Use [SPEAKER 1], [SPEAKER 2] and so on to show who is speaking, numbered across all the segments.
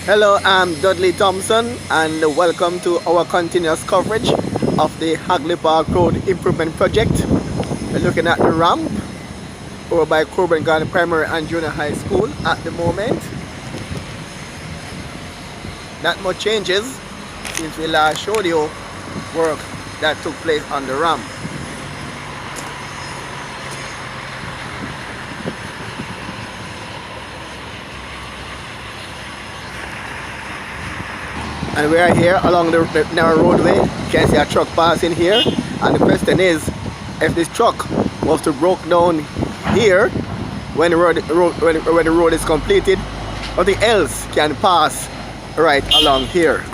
[SPEAKER 1] Hello, I'm Dudley Thompson and welcome to our continuous coverage of the Hagley Park Road Improvement Project. We're looking at the ramp over by Coburn Garden Primary and Junior High School at the moment. Not much changes since we last showed you work that took place on the ramp. And we are here along the narrow roadway. You can see a truck passing here, and the question is, if this truck was to broke down here when the road is completed, nothing else can pass right along here.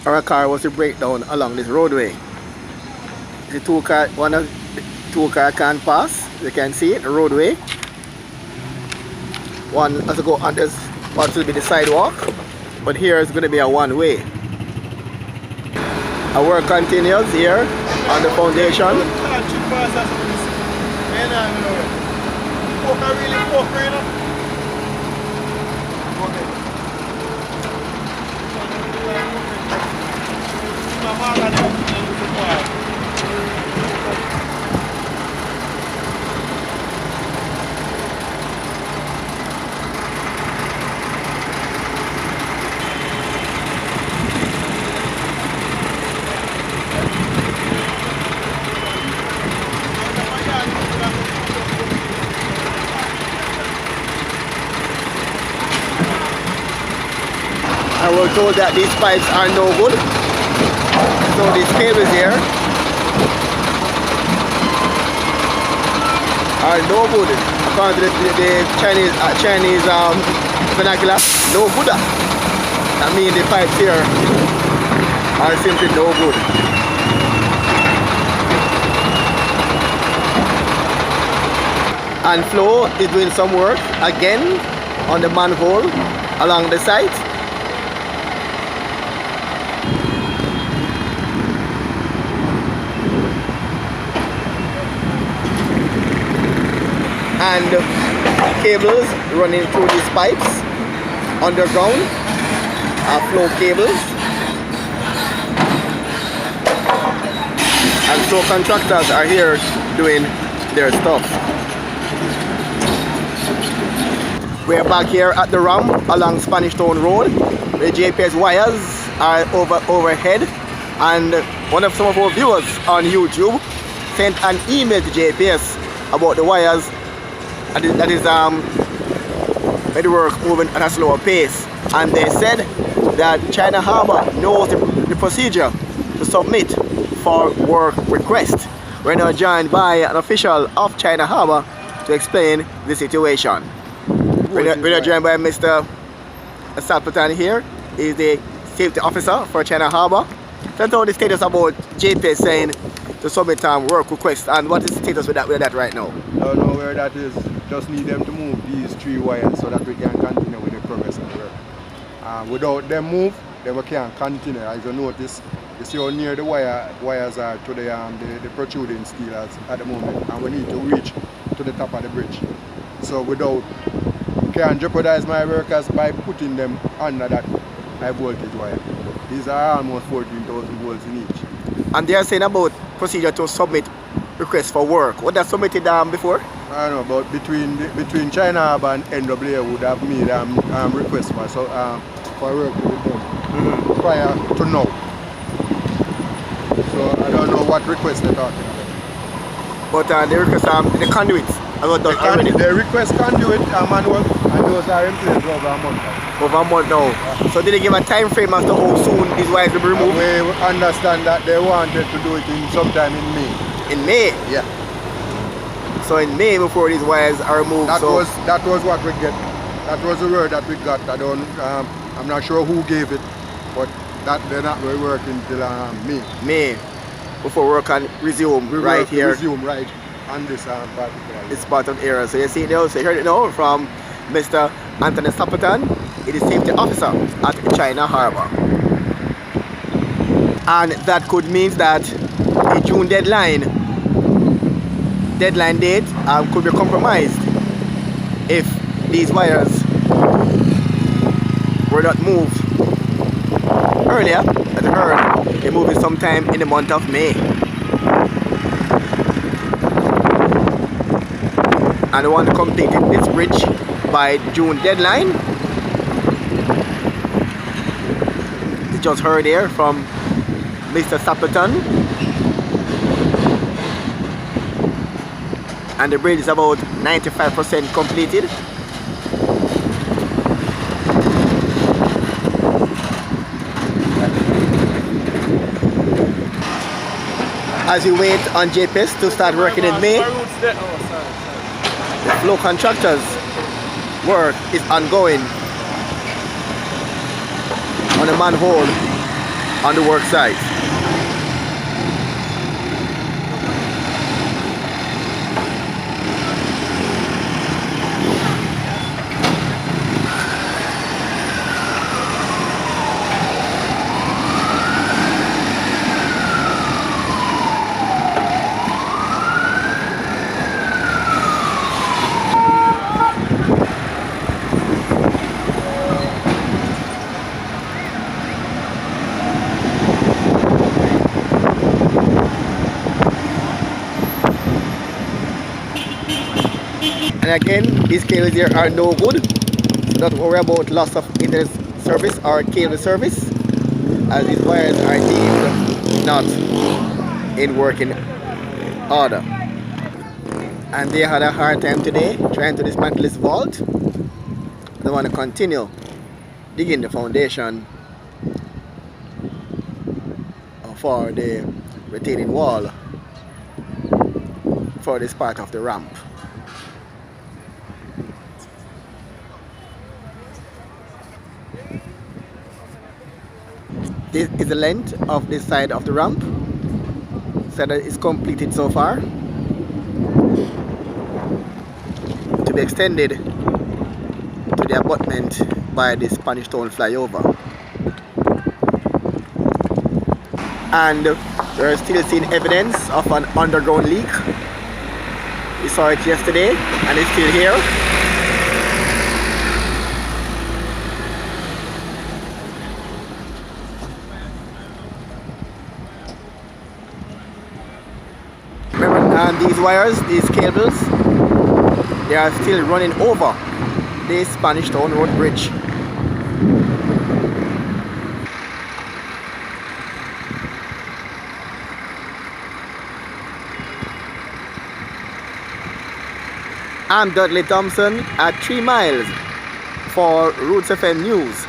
[SPEAKER 1] Our car was to break down along this roadway. The two car can't pass. You can see it, the roadway. One has to go on this, what will be the sidewalk, but here is going to be a one-way. Our work continues here on the foundation. And we're told that these pipes are no good. So these cables here are no good. According to the Chinese vernacular, no good. That means the pipes here are simply no good. And Flo is doing some work again on the manhole along the site. And cables running through these pipes underground are flow cables, and so contractors are here doing their stuff. We are back here at the ramp along Spanish Town Road. The JPS wires are overhead, and some of our viewers on YouTube sent an email to JPS about the wires. That is the work moving at a slower pace, and they said that China Harbour knows the procedure to submit for work request. We're now joined by an official of China Harbour to explain the situation. We're now joined by Mr. Salpatan here. He's the safety officer for China Harbour. Tell us the status about JPS saying to submit work request, and what is the status with that right now?
[SPEAKER 2] I don't know where that is. Just need them to move these 3 wires so that we can continue with the progress of the work. Without them move, then we can't continue. As you notice, you see how near the wires are to the protruding steel at the moment, and we need to reach to the top of the bridge. So we can't jeopardize my workers by putting them under that high voltage wire. These are almost 14,000 volts in each.
[SPEAKER 1] And they are saying about procedure to submit requests for work. What that submitted before?
[SPEAKER 2] I don't know, but between China Harbour and NWA would have made requests for work to be done prior to now. So I don't know what request they're talking about.
[SPEAKER 1] But the request the conduits are not done already.
[SPEAKER 2] The request conduit are manual, and those are in place over a month now.
[SPEAKER 1] Over a month now. Yeah. So did they give a time frame as to how soon these wires will be removed?
[SPEAKER 2] We understand that they wanted to do it sometime in May.
[SPEAKER 1] In May?
[SPEAKER 2] Yeah.
[SPEAKER 1] So in May before these wires are removed.
[SPEAKER 2] That was what we get. That was the word that we got. I'm not sure who gave it, but that they're not really working till May.
[SPEAKER 1] May, before work can resume right here.
[SPEAKER 2] Resume right on this particular.
[SPEAKER 1] This part of area. So you see now, so you heard it now from Mr. Anthony Sapatan. It is safety officer at China Harbour. And that could mean that the June deadline deadline date could be compromised if these wires were not moved earlier. As I heard, they moved it sometime in the month of May. And they want to complete this bridge by June deadline. You just heard here from Mr. Stapleton. And the bridge is about 95% completed. As we wait on JPS to start working in May, the flow contractors' work is ongoing on the manhole on the work site. And again, these cables here are no good, so don't worry about loss of internet service or cable service, as these wires are deemed not in working order. And they had a hard time today trying to dismantle this vault. They want to continue digging the foundation for the retaining wall for this part of the ramp. This is the length of this side of the ramp, so that is completed so far, to be extended to the abutment by the Spanish Town flyover. And we are still seeing evidence of an underground leak. We saw it yesterday and it's still here. And these wires, these cables, they are still running over this Spanish Town Road Bridge. I'm Dudley Thompson at 3 miles for Roots FM News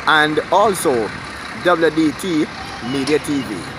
[SPEAKER 1] and also WDT Media TV.